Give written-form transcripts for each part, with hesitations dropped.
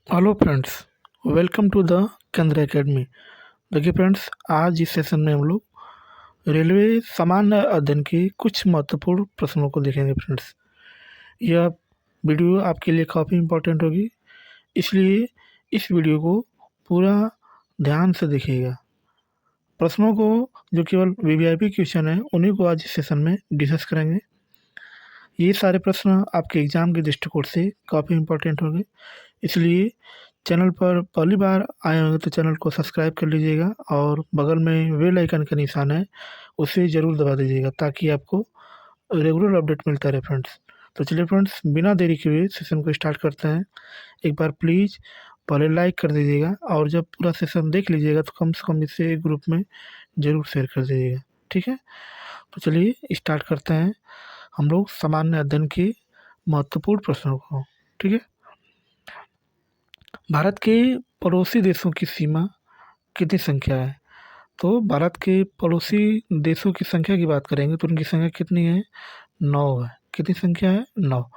Hello friends, welcome to the Kendra Academy. देखिए friends, आज इस सेशन में हम लोग रेलवे सामान्य अध्ययन के कुछ महत्वपूर्ण प्रश्नों को देखेंगे फ्रेंड्स। यह वीडियो आपके लिए काफ़ी इम्पोर्टेंट होगी, इसलिए इस वीडियो को पूरा ध्यान से देखिएगा। प्रश्नों को जो केवल वीवीआईपी क्वेश्चन है उन्हीं को आज इस सेशन में डिस्कस करेंगे। ये सारे प्रश्न आपके एग्ज़ाम के दृष्टिकोण से काफ़ी इम्पोर्टेंट होंगे, इसलिए चैनल पर पहली बार आए होंगे तो चैनल को सब्सक्राइब कर लीजिएगा और बगल में बेल आइकन का निशान है, उसे ज़रूर दबा दीजिएगा ताकि आपको रेगुलर अपडेट मिलता रहे फ्रेंड्स। तो चलिए फ्रेंड्स, बिना देरी के हुए सेशन को स्टार्ट करते हैं। एक बार प्लीज़ पहले लाइक कर दीजिएगा और जब पूरा सेशन देख लीजिएगा तो कम से कम इसे एक ग्रुप में ज़रूर शेयर कर दीजिएगा, ठीक है। तो चलिए स्टार्ट करते हैं हम लोग सामान्य अध्ययन के महत्वपूर्ण प्रश्नों को, ठीक है। भारत के पड़ोसी देशों की सीमा कितनी संख्या है? तो भारत के पड़ोसी देशों की संख्या की बात करेंगे तो उनकी संख्या कितनी है? 9 है। कितनी संख्या है? 9,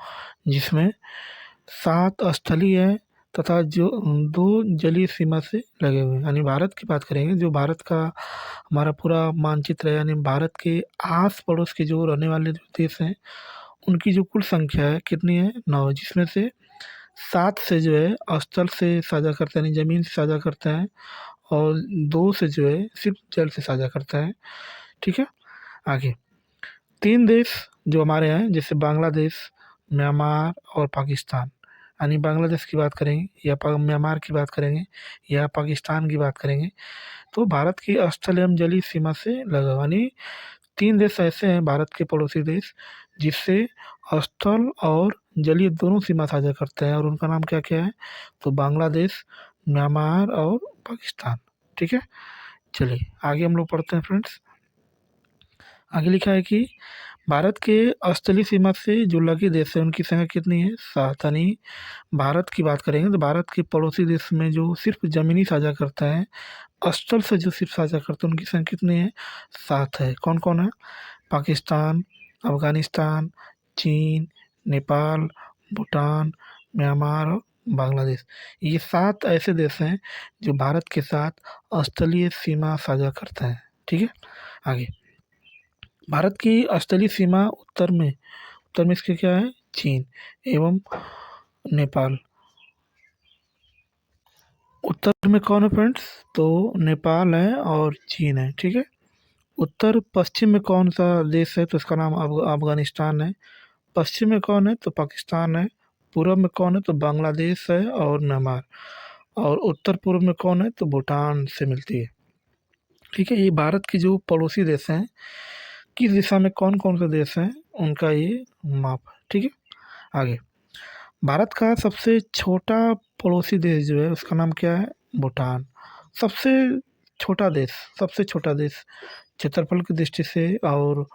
जिसमें 7 स्थलीय है तथा जो 2 जलीय सीमा से लगे हुए हैं। यानी भारत की बात करेंगे, जो भारत का हमारा पूरा मानचित्र है, यानी भारत के आस पड़ोस के जो रहने वाले जो देश हैं उनकी जो कुल संख्या है कितनी है? 9, जिसमें से 7 से जो है स्थल से साझा करते हैं, यानी ज़मीन से साझा करते हैं, और 2 से जो है सिर्फ जल से साझा करता है, ठीक है। आगे 3 देश जो हमारे हैं, जैसे बांग्लादेश, म्यांमार और पाकिस्तान। यानी बांग्लादेश की बात करेंगे या म्यांमार की बात करेंगे या पाकिस्तान की बात करेंगे तो भारत की स्थल एवं जलीय सीमा से लगा हुआ, यानी 3 देश ऐसे हैं भारत के पड़ोसी देश जिससे स्थल और जलीय दोनों सीमा साझा करते हैं, और उनका नाम क्या-क्या है? तो बांग्लादेश, म्यांमार और पाकिस्तान, ठीक है। चलिए आगे हम लोग पढ़ते हैं फ्रेंड्स। आगे लिखा है कि भारत के स्थलीय सीमा से जो लगे देश हैं उनकी संख्या कितनी है? 7। यानी भारत की बात करेंगे तो भारत के पड़ोसी देश में जो सिर्फ ज़मीनी साझा करते हैं, स्थल से जो सिर्फ साझा करते हैं उनकी संख्या कितनी है? 7 है। कौन-कौन है? पाकिस्तान, अफ़गानिस्तान, चीन, नेपाल, भूटान, म्यांमार और बांग्लादेश। ये 7 ऐसे देश हैं जो भारत के साथ स्थलीय सीमा साझा करते हैं, ठीक है। आगे भारत की स्थलीय सीमा उत्तर में इसके क्या है? चीन एवं नेपाल। उत्तर में कौन है फ्रेंड्स? तो नेपाल है और चीन है, ठीक है। उत्तर पश्चिम में कौन सा देश है? तो इसका नाम अफ़गानिस्तान है। पश्चिम में कौन है? तो पाकिस्तान है। पूर्व में कौन है? तो बांग्लादेश है और म्यांमार। और उत्तर पूर्व में कौन है? तो भूटान से मिलती है, ठीक है। ये भारत के जो पड़ोसी देश हैं, किस दिशा में कौन-कौन से देश हैं, उनका ये माप है, ठीक है। आगे भारत का सबसे छोटा पड़ोसी देश जो है उसका नाम क्या है? भूटान। सबसे सबसे छोटा देश क्षेत्रफल की दृष्टि से और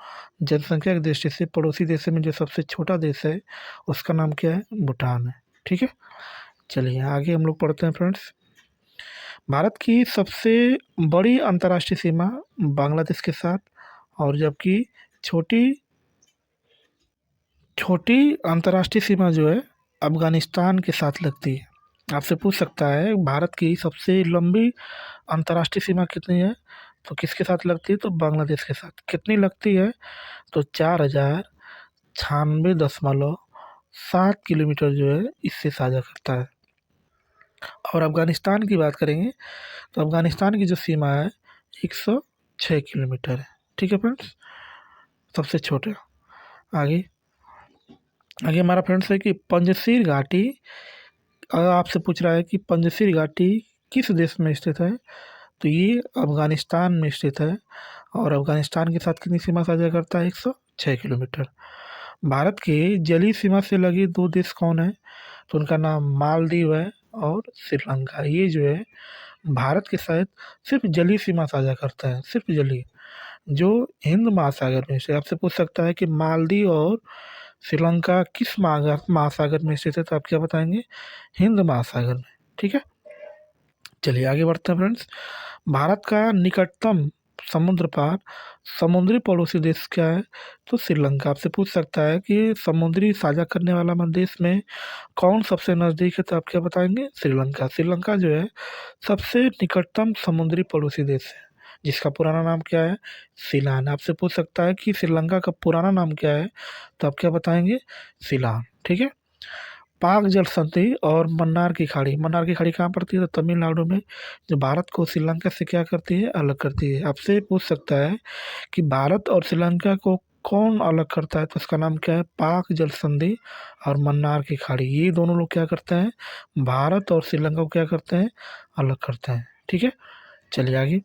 जनसंख्या की दृष्टि से पड़ोसी देशों में जो सबसे छोटा देश है उसका नाम क्या है? भूटान है, ठीक है। चलिए आगे हम लोग पढ़ते हैं फ्रेंड्स। भारत की सबसे बड़ी अंतर्राष्ट्रीय सीमा बांग्लादेश के साथ, और जबकि छोटी छोटी अंतर्राष्ट्रीय सीमा जो है अफ़गानिस्तान के साथ लगती है। आपसे पूछ सकता है भारत की सबसे लंबी अंतर्राष्ट्रीय सीमा कितनी है? तो किसके साथ लगती है? तो बांग्लादेश के साथ। कितनी लगती है? तो 4096.7 किलोमीटर जो है इससे साझा करता है। और अफ़गानिस्तान की बात करेंगे तो अफ़गानिस्तान की जो सीमा है 106 किलोमीटर है, ठीक है फ्रेंड्स, सबसे छोटे। आगे आगे हमारा फ्रेंड्स है कि पंजशीर घाटी, अगर आपसे पूछ रहा है कि पंजशीर घाटी किस देश में स्थित है? तो ये अफ़गानिस्तान में स्थित है, और अफ़गानिस्तान के साथ कितनी सीमा साझा करता है? 106 किलोमीटर। भारत के जलीय सीमा से लगे 2 देश कौन है? तो उनका नाम मालदीव है और श्रीलंका। ये जो है भारत के साथ सिर्फ जलीय सीमा साझा करता है, सिर्फ जलीय, जो हिंद महासागर में से। आपसे पूछ सकता है कि मालदीव और श्रीलंका किस महासागर में स्थित है? तो आप क्या बताएंगे? हिंद महासागर में, ठीक है। चलिए आगे बढ़ते हैं फ्रेंड्स। भारत का निकटतम समुद्र पार समुद्री पड़ोसी देश क्या है? तो श्रीलंका। आपसे पूछ सकता है कि समुद्री साझा करने वाला देश में कौन सबसे नज़दीक है? तो आप क्या बताएंगे? श्रीलंका। श्रीलंका जो है सबसे निकटतम समुद्री पड़ोसी देश है, जिसका पुराना नाम क्या है? सीलान। आपसे पूछ सकता है कि श्रीलंका का पुराना नाम क्या है? तो आप क्या बताएंगे? सीलान। ठीक है। पाक जल संधि और मन्नार की खाड़ी। मन्नार की खाड़ी कहाँ पड़ती है? तो तमिलनाडु में, जो भारत को श्रीलंका से क्या करती है? अलग करती है। आपसे पूछ सकता है कि भारत और श्रीलंका को कौन अलग करता है? तो उसका नाम क्या है? पाक जल संधि और मन्नार की खाड़ी। ये दोनों लोग क्या करते हैं? भारत और श्रीलंका को क्या करते हैं? अलग करते हैं। ठीक है। चलिए आगे।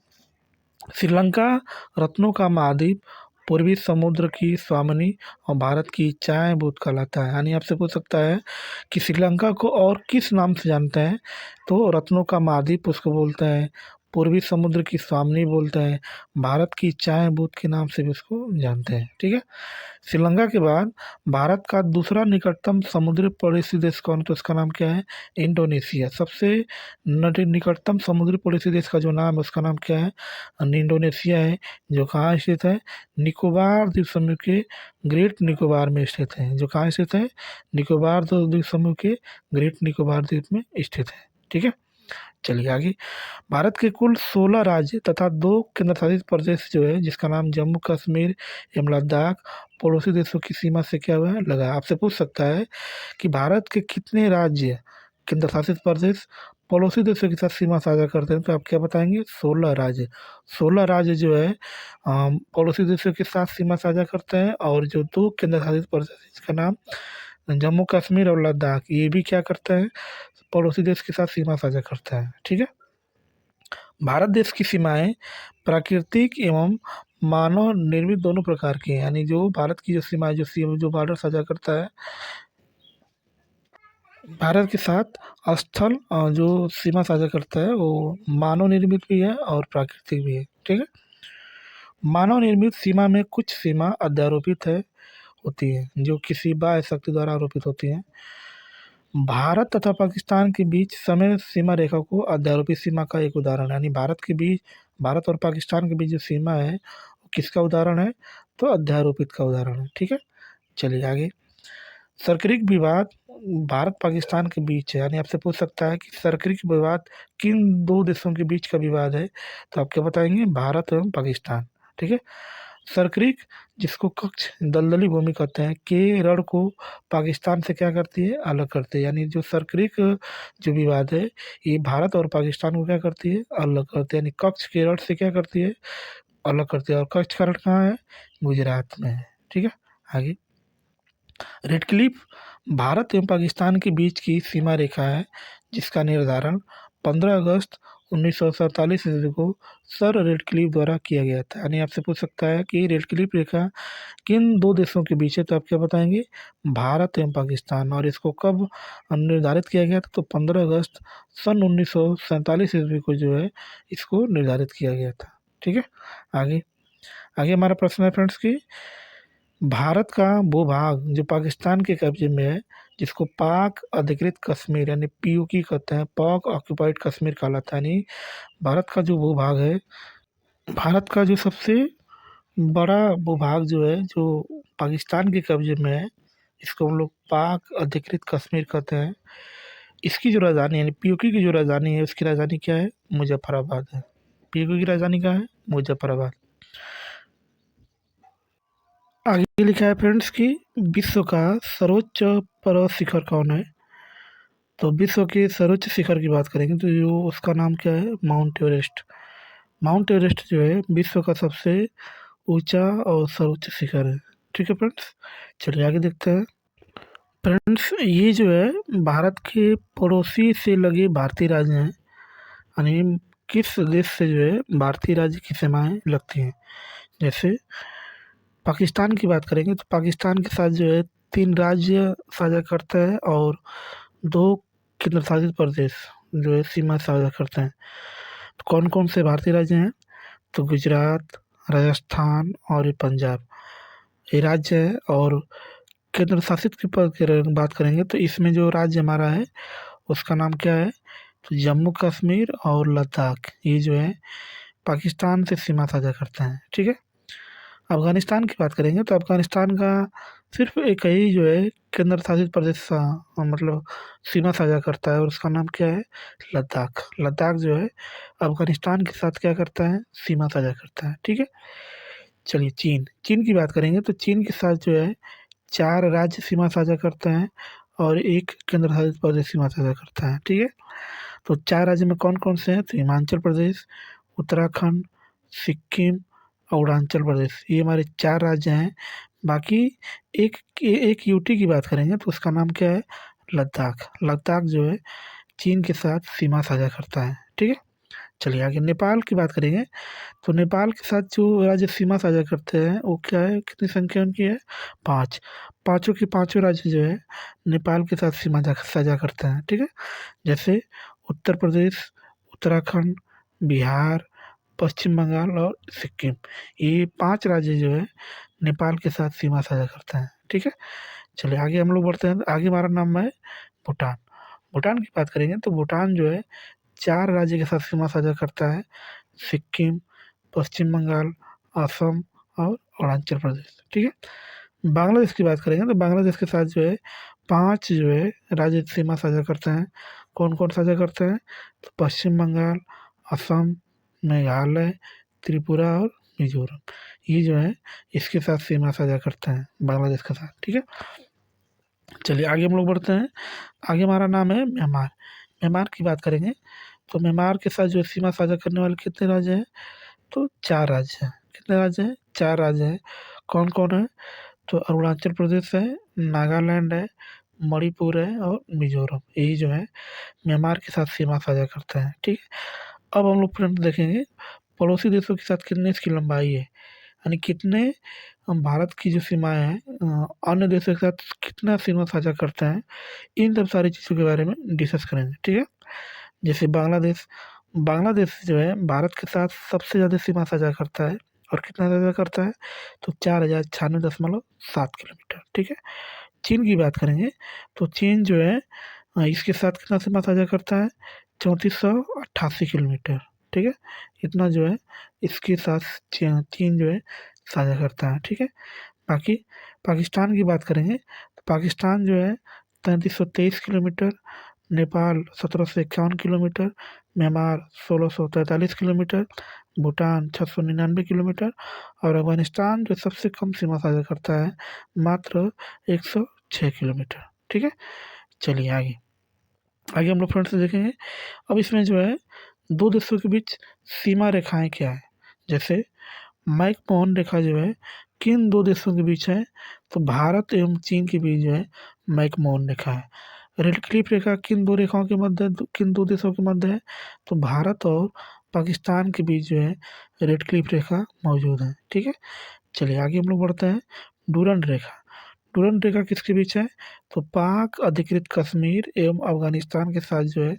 श्रीलंका रत्नों का महाद्वीप, पूर्वी समुद्र की स्वामिनी और भारत की चाय बूथ कहलाता है। यानी आपसे पूछ सकता है कि श्रीलंका को और किस नाम से जानते हैं? तो रत्नों का महाद्वीप उसको बोलते हैं, पूर्वी समुद्र की स्वामिनी बोलते हैं, भारत की चाय बूथ के नाम से भी उसको जानते हैं। ठीक है। श्रीलंका के बाद भारत का दूसरा निकटतम समुद्री पड़ोसी देश कौन है? तो उसका नाम क्या है? इंडोनेशिया। सबसे निकटतम समुद्री पड़ोसी देश का जो नाम है उसका नाम क्या है? इंडोनेशिया है, जो कहाँ स्थित है? निकोबार द्वीप समूह के ग्रेट निकोबार में स्थित है। जो कहाँ स्थित है? निकोबार द्वीप समूह के ग्रेट निकोबार द्वीप में स्थित है। ठीक है। चलिए आगे। भारत के कुल 16 राज्य तथा 2 केंद्रशासित प्रदेश जो है, जिसका नाम जम्मू कश्मीर एवं लद्दाख, पड़ोसी देशों की सीमा से क्या हुआ है? लगा है। आपसे पूछ सकता है कि भारत के कितने राज्य, केंद्र शासित प्रदेश पड़ोसी देशों के साथ सीमा साझा करते हैं? तो आप क्या बताएंगे? 16 राज्य। 16 राज्य जो है पड़ोसी देशों के साथ सीमा साझा करते हैं, और जो 2 केंद्र शासित प्रदेश जिसका नाम जम्मू कश्मीर और लद्दाख, ये भी क्या करता है? पड़ोसी देश के साथ सीमा साझा करता है। ठीक है। भारत देश की सीमाएं प्राकृतिक एवं मानव निर्मित दोनों प्रकार की हैं। यानी जो भारत की जो सीमाएं जो बॉर्डर साझा करता है भारत के साथ, स्थल जो सीमा साझा करता है वो मानव निर्मित भी है और प्राकृतिक भी है। ठीक है। मानव निर्मित सीमा में कुछ सीमा अध्यारोपित है होती है, जो किसी बाह्य शक्ति द्वारा आरोपित होती है। भारत तथा पाकिस्तान के बीच समय सीमा रेखा को अध्यारोपित सीमा का एक उदाहरण है। यानी भारत और पाकिस्तान के बीच जो सीमा है वो किसका उदाहरण है? तो अध्यारोपित का उदाहरण है। ठीक है। चलिए आगे। सर्करिक विवाद भारत पाकिस्तान के बीच है। यानी आपसे पूछ सकता है कि सर्करिक विवाद किन 2 देशों के बीच का विवाद है? तो आप क्या बताएंगे? भारत एवं पाकिस्तान। ठीक है। सर्करिक, जिसको कक्ष दलदली भूमि कहते हैं, के रण को पाकिस्तान से क्या करती है? अलग करती है। यानी जो सर्करिक जो विवाद है, ये भारत और पाकिस्तान को क्या करती है? अलग करती है। यानी कच्छ के रण से क्या करती है? अलग करती है। और कच्छ का रण कहाँ है? गुजरात में है। ठीक है। आगे। रेड क्लिफ भारत एवं पाकिस्तान के बीच की सीमा रेखा है, जिसका निर्धारण 15 अगस्त 1947 ईस्वी को सर रेडक्लिफ द्वारा किया गया था। यानी आपसे पूछ सकता है कि रेडक्लिफ रेखा किन 2 देशों के बीच है? तो आप क्या बताएंगे? भारत एवं पाकिस्तान। और इसको कब निर्धारित किया गया था? तो 15 अगस्त सन 1947 ईस्वी को जो है इसको निर्धारित किया गया था। ठीक है। आगे आगे हमारा प्रश्न है फ्रेंड्स की भारत का भूभाग जो पाकिस्तान के कब्जे में है, जिसको पाक अधिकृत कश्मीर यानी पीओके कहते हैं, पाक ऑक्यूपाइड कश्मीर कहलाता है। यानी भारत का जो भूभाग है, भारत का जो सबसे बड़ा भूभाग जो है, जो पाकिस्तान के कब्जे में है, इसको हम लोग पाक अधिकृत कश्मीर कहते हैं। इसकी जो राजधानी यानी पीओके की जो राजधानी है, उसकी राजधानी क्या है? मुजफ्फराबाद है। पीओके की राजधानी कहाँ है? मुजफ्फराबाद। आगे लिखा है फ्रेंड्स कि विश्व का सर्वोच्च पर्वत शिखर कौन है? तो विश्व के सर्वोच्च शिखर की बात करेंगे तो जो उसका नाम क्या है? Mount Everest. माउंट एवरेस्ट जो है विश्व का सबसे ऊंचा और सर्वोच्च शिखर है। ठीक है फ्रेंड्स। चलिए आगे देखते हैं। फ्रेंड्स, ये जो है भारत के पड़ोसी से लगे भारतीय राज्य हैं। यानी किस देश से जो है भारतीय राज्य की सीमाएं लगती हैं? जैसे पाकिस्तान की बात करेंगे तो पाकिस्तान के साथ जो है 3 राज्य साझा करता है और 2 केंद्र शासित प्रदेश जो है सीमा साझा करते हैं। तो कौन कौन से भारतीय राज्य हैं? तो गुजरात, राजस्थान और ये पंजाब, ये राज्य है। और केंद्र शासित की बात करेंगे तो इसमें जो राज्य हमारा है उसका नाम क्या है? तो जम्मू कश्मीर और लद्दाख, ये जो है पाकिस्तान से सीमा साझा करते हैं, ठीक है। अफ़गानिस्तान की बात करेंगे तो अफ़गानिस्तान का सिर्फ़ एक ही जो है केंद्र शासित प्रदेश मतलब सीमा साझा करता है और उसका नाम क्या है? लद्दाख। लद्दाख जो है अफ़गानिस्तान के साथ क्या करता है? सीमा साझा करता है, ठीक है। चलिए चीन, चीन की बात करेंगे तो चीन के साथ जो है 4 राज्य सीमा साझा करते हैं और 1 केंद्र शासित प्रदेश सीमा साझा करता है, ठीक है। तो 4 राज्य में कौन-कौन से हैं? तो हिमाचल प्रदेश, उत्तराखंड, सिक्किम और अरुणाचल प्रदेश, ये हमारे 4 राज्य हैं। बाकी एक यूटी की बात करेंगे तो उसका नाम क्या है? लद्दाख। लद्दाख जो है चीन के साथ सीमा साझा करता है, ठीक है। चलिए आगे नेपाल की बात करेंगे तो नेपाल के साथ जो राज्य सीमा साझा करते हैं वो क्या है? कितनी संख्या उनकी है? 5। पाँचों के पाँचों राज्य जो है नेपाल के साथ सीमा साझा करते हैं, ठीक है। जैसे उत्तर प्रदेश, उत्तराखंड, बिहार, पश्चिम बंगाल और सिक्किम, ये 5 राज्य जो है नेपाल के साथ सीमा साझा करते हैं, ठीक है। चलिए आगे हम लोग बढ़ते हैं, आगे हमारा नाम है भूटान। भूटान की बात करेंगे तो भूटान जो है 4 राज्य के साथ सीमा साझा करता है, सिक्किम, पश्चिम बंगाल, असम और अरुणाचल प्रदेश, ठीक है। बांग्लादेश की बात करेंगे तो बांग्लादेश के साथ जो है 5 जो है राज्य सीमा साझा करते हैं। कौन-कौन साझा करते हैं? तो पश्चिम बंगाल, असम, मेघालय, त्रिपुरा और मिज़ोरम, ये जो है इसके साथ सीमा साझा करते हैं बांग्लादेश के साथ, ठीक है। चलिए आगे हम लोग बढ़ते हैं, आगे हमारा नाम है म्यांमार। म्यांमार की बात करेंगे तो म्यांमार के साथ जो सीमा साझा करने वाले कितने राज्य हैं? तो 4 राज्य हैं। कितने राज्य हैं? 4 राज्य हैं। कौन-कौन है? तो अरुणाचल प्रदेश है, नागालैंड है, मणिपुर है और मिज़ोरम, यही जो है म्यांमार के साथ सीमा साझा करते हैं, ठीक है। अब हम लोग फ्रेंड्स देखेंगे पड़ोसी देशों के साथ कितनी इसकी लंबाई है, यानी कितने भारत की जो सीमाएँ हैं अन्य देशों के साथ कितना सीमा साझा करते हैं, इन सब सारी चीज़ों के बारे में डिस्कस करेंगे, ठीक है। जैसे बांग्लादेश, बांग्लादेश जो है भारत के साथ सबसे ज़्यादा सीमा साझा करता है और कितना साझा करता है? तो 4096.7 किलोमीटर, ठीक है। चीन की बात करेंगे तो चीन जो है इसके साथ कितना सीमा साझा करता है? 3488 किलोमीटर, ठीक है। इतना जो है इसके साथ चीन जो है साझा करता है, ठीक है। बाकी पाकिस्तान की बात करेंगे तो पाकिस्तान जो है 3323 kilometre, Nepal 1751 kilometre, Myanmar 1643 kilometre, Bhutan 699 kilometre और अफ़गानिस्तान जो सबसे कम सीमा साझा करता है मात्र 106 किलोमीटर, ठीक है। चलिए आगे, आगे हम लोग फ्रेंड्स से देखेंगे। अब इसमें जो है 2 देशों के बीच सीमा रेखाएँ क्या हैं? जैसे मैक-मोहन रेखा जो है किन 2 देशों के बीच है? तो भारत एवं चीन के बीच जो है मैक-मोहन रेखा है। रेड क्लिफ रेखा किन 2 रेखाओं के मध्य किन 2 देशों के मध्य है? तो भारत और पाकिस्तान के बीच जो है रेड क्लिफ रेखा मौजूद है, ठीक है। चलिए आगे हम लोग बढ़ते हैं, डुरंड रेखा। डुरंड रेखा किसके बीच है? तो पाक अधिकृत कश्मीर एवं अफ़गानिस्तान के साथ जो है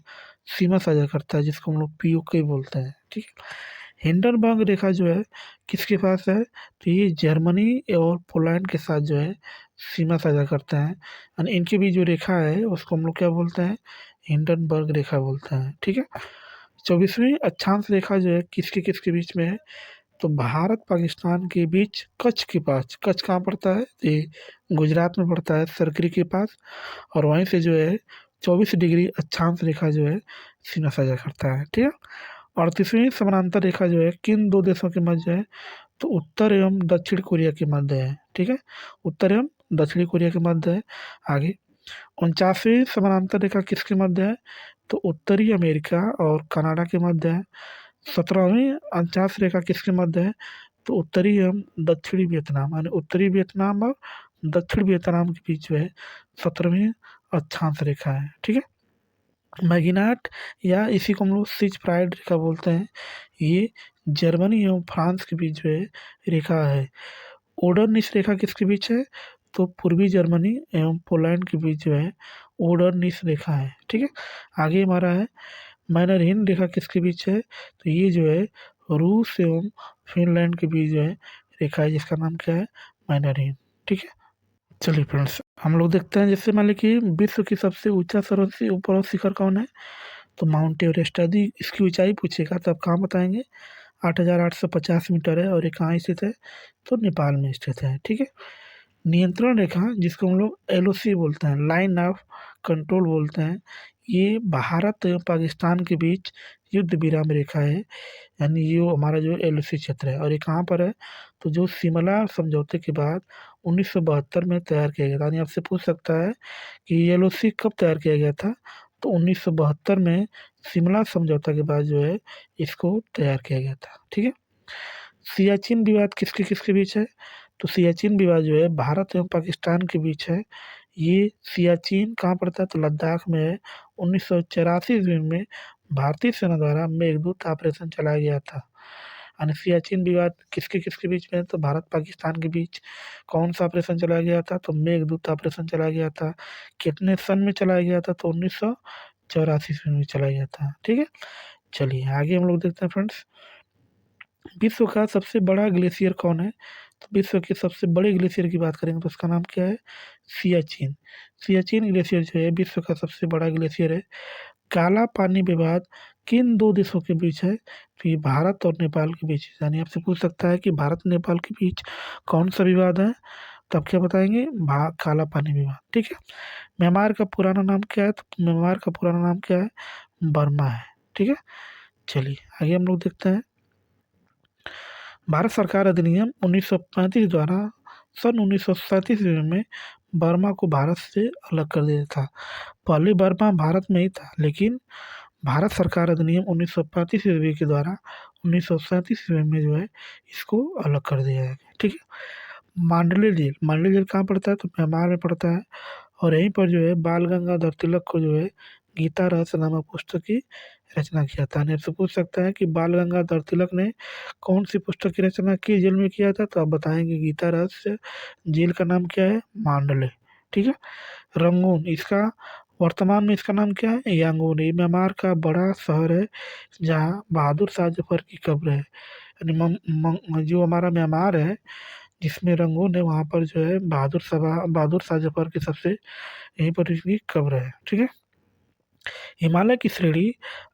सीमा साझा करता है, जिसको हम लोग पीओके बोलते हैं, ठीक है। हिंडनबर्ग रेखा जो है किसके पास है? तो ये जर्मनी और पोलैंड के साथ जो है सीमा साझा करते हैं, यानी इनके बीच जो रेखा है उसको हम लोग क्या बोलते हैं? हिंडनबर्ग रेखा बोलते हैं, ठीक है। 24वीं अक्षांश रेखा जो है किसके-किसके बीच में है? तो भारत पाकिस्तान के बीच कच्छ के पास, कच्छ कहाँ पड़ता है? ये गुजरात में पड़ता है, सरकरी के पास, और वहीं से जो है 24 डिग्री अक्षांश रेखा जो है सीमा साझा करता है, ठीक है। 38वीं समानांतर रेखा जो है किन 2 देशों के मध्य है? तो उत्तर एवं दक्षिण कोरिया के मध्य है, ठीक है। उत्तर एवं दक्षिणी कोरिया के मध्य है। आगे 49वीं समानांतर रेखा किसके मध्य है? तो उत्तरी अमेरिका और कनाडा के मध्य है। 17वीं अक्षांश रेखा किसके मध्य है? तो उत्तरी एवं दक्षिणी वियतनाम, यानी उत्तरी वियतनाम और दक्षिण वियतनाम के बीच जो है 17वीं अक्षांश रेखा है, ठीक है। मैगिनाट या इसी को हम लोग सिच प्राइड रेखा बोलते हैं, ये जर्मनी एवं फ्रांस के बीच जो है रेखा है। ओडरनिस रेखा किसके बीच है? तो पूर्वी जर्मनी एवं पोलैंड के बीच जो है ओडरनिस रेखा है, ठीक है। आगे हमारा है मैनरहिन रेखा किसके बीच है? तो ये जो है रूस एवं फिनलैंड के बीच जो है रेखा है, जिसका नाम क्या है? मैनरहिन, ठीक है। चलिए फ्रेंड्स हम लोग देखते हैं, जैसे मान लीजिए कि विश्व की सबसे ऊंचा पर्वत शिखर कौन है? तो माउंट एवरेस्ट। यदि इसकी ऊंचाई पूछेगा तो आप कहाँ बताएंगे? 8,850 मीटर है और ये कहाँ स्थित है? तो नेपाल में स्थित है। ठीक है। नियंत्रण रेखा जिसको हम लोग एलओसी बोलते हैं, लाइन ऑफ कंट्रोल बोलते हैं, ये भारत एवं पाकिस्तान के बीच युद्ध विराम रेखा है। यानी ये हमारा जो एलओसी क्षेत्र है और ये कहाँ पर है? तो जो शिमला समझौते के बाद 1972 में तैयार किया गया था। यानी आपसे पूछ सकता है कि ये एलओसी कब तैयार किया गया था? तो 1972 में शिमला समझौता के बाद जो है इसको तैयार किया गया था। ठीक है। सियाचिन विवाद किसके किसके बीच है? तो सियाचिन विवाद जो है भारत एवं पाकिस्तान के बीच है। ये सियाचिन कहाँ पड़ता है? तो लद्दाख में है। 1984 ईस्वी में भारतीय सेना द्वारा मेघदूत ऑपरेशन चलाया गया था। यानी सियाचिन विवाद किसके किसके बीच में है? तो भारत पाकिस्तान के बीच कौन सा ऑपरेशन चलाया गया था? तो मेघदूत ऑपरेशन चलाया गया था। कितने सन में चलाया गया था? तो 1984 ईस्वी में चलाया गया था। ठीक है। चलिए आगे हम लोग देखते हैं फ्रेंड्स, विश्व का सबसे बड़ा ग्लेशियर कौन है? तो विश्व के सबसे बड़े ग्लेशियर की बात करेंगे तो उसका नाम क्या है? सियाचिन। सियाचिन ग्लेशियर जो है विश्व का सबसे बड़ा ग्लेशियर है। काला पानी विवाद किन दो देशों के बीच है? तो ये भारत और नेपाल के बीच है। यानी आपसे पूछ सकता है कि भारत नेपाल के बीच कौन सा विवाद है? तो आप क्या बताएंगे? काला पानी विवाद। ठीक है। म्यांमार का पुराना नाम क्या है? तो म्यांमार का पुराना नाम क्या है? बर्मा है। ठीक है। चलिए आगे हम लोग देखते हैं, भारत सरकार अधिनियम 1935 द्वारा सन 1937 में बर्मा को भारत से अलग कर दिया था। पहले बर्मा भारत में ही था, लेकिन भारत सरकार अधिनियम 1935 ईस्वी के द्वारा 1937 ईस्वी में जो है इसको अलग कर दिया है। ठीक है। मांडले झील कहाँ पड़ता है? तो म्यांमार में पड़ता है। और यहीं पर जो है बाल गंगाधर तिलक को जो है गीता रहस्य नामक पुस्तक की रचना किया था। आपसे पूछ सकता है कि बाल गंगाधर तिलक ने कौन सी पुस्तक की रचना किस जेल में किया था? तो आप बताएंगे गीता रहस्य। जेल का नाम क्या है? मांडले। ठीक है। रंगून, इसका वर्तमान में इसका नाम क्या है? यांगून। ये म्यांमार का बड़ा शहर है जहाँ बहादुर शाह जफर की कब्र है। यानी जो हमारा म्यांमार है जिसमें रंगून है, वहाँ पर जो है बहादुर शाह जफर की सबसे यहीं पर इसकी कब्र है। ठीक है। हिमालय की श्रेणी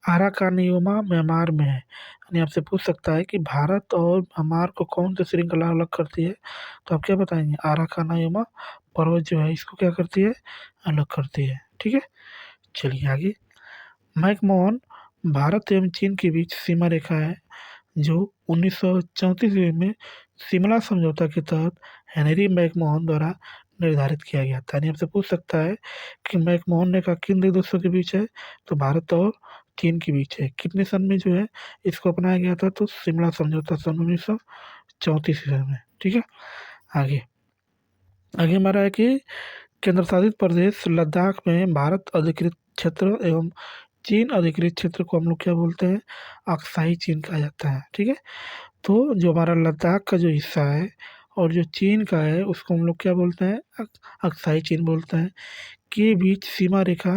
अराकानियोमा म्यांमार में है। यानी आपसे पूछ सकता है कि भारत और म्यांमार को कौन सी श्रृंखला अलग करती है? तो आप क्या बताएंगे? अराकानियोमा पर्वत जो है इसको क्या करती है? अलग करती है। ठीक है। चलिए आगे, मैकमोहन भारत एवं चीन के बीच सीमा रेखा है जो 1934 में शिमला समझौता के तहत हेनरी मैकमोहन द्वारा निर्धारित किया गया था। यानी आपसे पूछ सकता है कि मैकमोहन ने कहा किन दो देशों के बीच है? तो भारत और चीन के बीच है। कितने सन में जो है इसको अपनाया गया था? तो शिमला समझौता सन 1934 में। ठीक है। आगे आगे हमारा है कि केंद्र शासित प्रदेश लद्दाख में भारत अधिकृत क्षेत्र एवं चीन अधिकृत क्षेत्र को हम लोग क्या बोलते हैं? अक्साई चीन कहा जाता है। ठीक है। तो जो हमारा लद्दाख का जो हिस्सा है और जो चीन का है उसको हम लोग क्या बोलते हैं? अक्साई चीन बोलते हैं। के बीच सीमा रेखा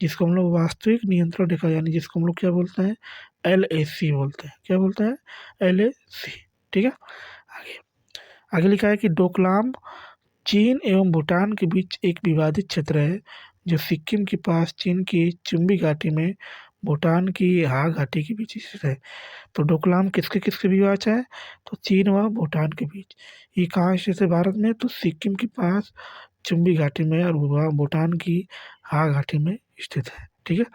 जिसको हम लोग वास्तविक नियंत्रण रेखा यानी जिसको हम लोग क्या बोलते हैं? LAC बोलते हैं। क्या बोलते हैं? LAC। ठीक है। आगे आगे लिखा है कि डोकलाम चीन एवं भूटान के बीच एक विवादित क्षेत्र है जो सिक्किम के पास चीन की चुम्बी घाटी में भूटान की हा घाटी के बीच स्थित है। तो डोकलाम किसके किसके बीच है? तो चीन व भूटान के बीच। ये कहाँ स्थित है भारत में? तो सिक्किम के पास चुम्बी घाटी में और वह भूटान की हा घाटी में स्थित है। ठीक है।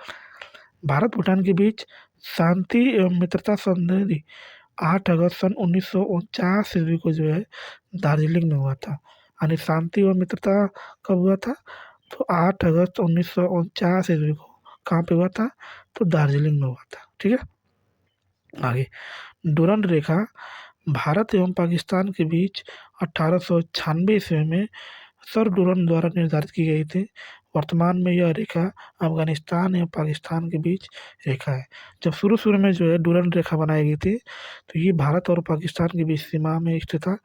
भारत भूटान के बीच शांति एवं मित्रता संधि 8 अगस्त सन 1949 ईस्वी को जो है दार्जिलिंग में हुआ था। यानी शांति और मित्रता कब हुआ था? तो 8 अगस्त 1949 ईस्वी को कहाँ पे हुआ था? तो दार्जिलिंग में हुआ था। ठीक है। आगे डुरंड रेखा भारत एवं पाकिस्तान के बीच 1896 ईस्वी में सर डुरंड द्वारा निर्धारित की गई थी। वर्तमान में यह रेखा अफगानिस्तान एवं पाकिस्तान के बीच रेखा है। जब शुरू शुरू में जो है डुरंड रेखा बनाई गई थी तो ये भारत और पाकिस्तान के बीच सीमा में स्थित था,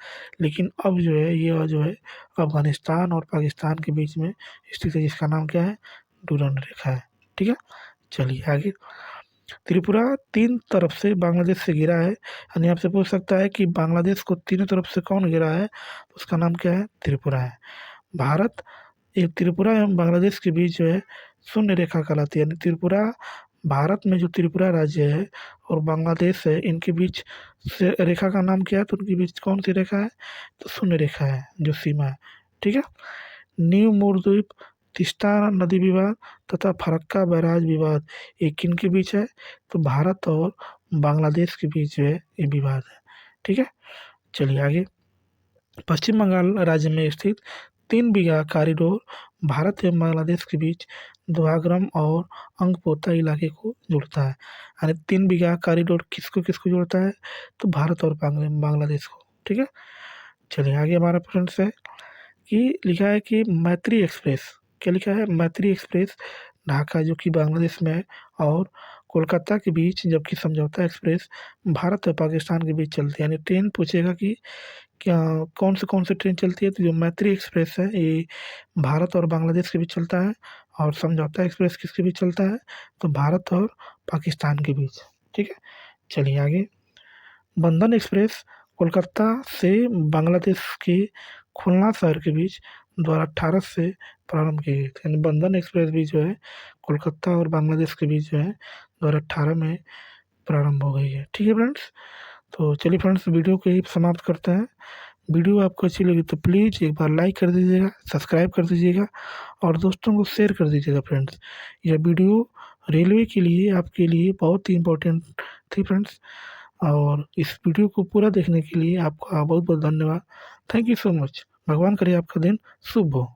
लेकिन अब जो है यह जो है अफगानिस्तान और पाकिस्तान के बीच में स्थित है, जिसका नाम क्या है? डुरंड रेखा है। ठीक है। चलिए आगे, त्रिपुरा तीन तरफ से बांग्लादेश से घिरा है। यानी आपसे पूछ सकता है कि बांग्लादेश को तीनों तरफ से कौन घिरा है? तो उसका नाम क्या है? त्रिपुरा है। भारत ये त्रिपुरा एवं बांग्लादेश के बीच जो है शून्य रेखा कहलाती है। यानी त्रिपुरा भारत में जो त्रिपुरा राज्य है और बांग्लादेश है, इनके बीच से रेखा का नाम क्या है? तो उनके बीच कौन सी रेखा है? तो शून्य रेखा है, जो सीमा है। ठीक है। न्यू मोरद्वीप, तीस्ता नदी विवाद तथा फरक्का बैराज विवाद, ये किन के बीच है? तो भारत और बांग्लादेश के बीच जो है ये विवाद है। ठीक है। चलिए आगे। पश्चिम बंगाल राज्य में स्थित 3 बीघा कॉरिडोर भारत एवं बांग्लादेश के बीच दुआग्रम और अंगपोता इलाके को जोड़ता है। यानी 3 बीघा कॉरिडोर किसको किसको जोड़ता है? तो भारत और बांग्लादेश को। ठीक है। चलिए आगे हमारा प्रश्न है कि लिखा है कि मैत्री एक्सप्रेस, क्या लिखा है? मैत्री एक्सप्रेस ढाका जो कि बांग्लादेश में है और कोलकाता के बीच, जबकि समझौता एक्सप्रेस भारत और पाकिस्तान के बीच चलती है। यानी ट्रेन पूछेगा कि क्या कौन से ट्रेन चलती है? तो जो मैत्री एक्सप्रेस है ये भारत और बांग्लादेश के बीच चलता है, और समझौता एक्सप्रेस किसके बीच चलता है? तो भारत और पाकिस्तान के बीच। ठीक है। चलिए आगे। बंधन एक्सप्रेस कोलकाता से बांग्लादेश के खुलना शहर के बीच 2018 से प्रारंभ की गई थी। यानी बंधन एक्सप्रेस भी जो है कोलकाता और बांग्लादेश के बीच जो है 2018 में प्रारंभ हो गई है। ठीक है फ्रेंड्स। तो चलिए फ्रेंड्स, वीडियो को यही समाप्त करते हैं। वीडियो आपको अच्छी लगी तो प्लीज़ एक बार लाइक कर दीजिएगा, सब्सक्राइब कर दीजिएगा और दोस्तों को शेयर कर दीजिएगा फ्रेंड्स। यह वीडियो रेलवे के लिए, आपके लिए बहुत ही इम्पोर्टेंट थी फ्रेंड्स। और इस वीडियो को पूरा देखने के लिए आपका बहुत बहुत धन्यवाद। Thank you so much. भगवान करे आपका दिन शुभ हो।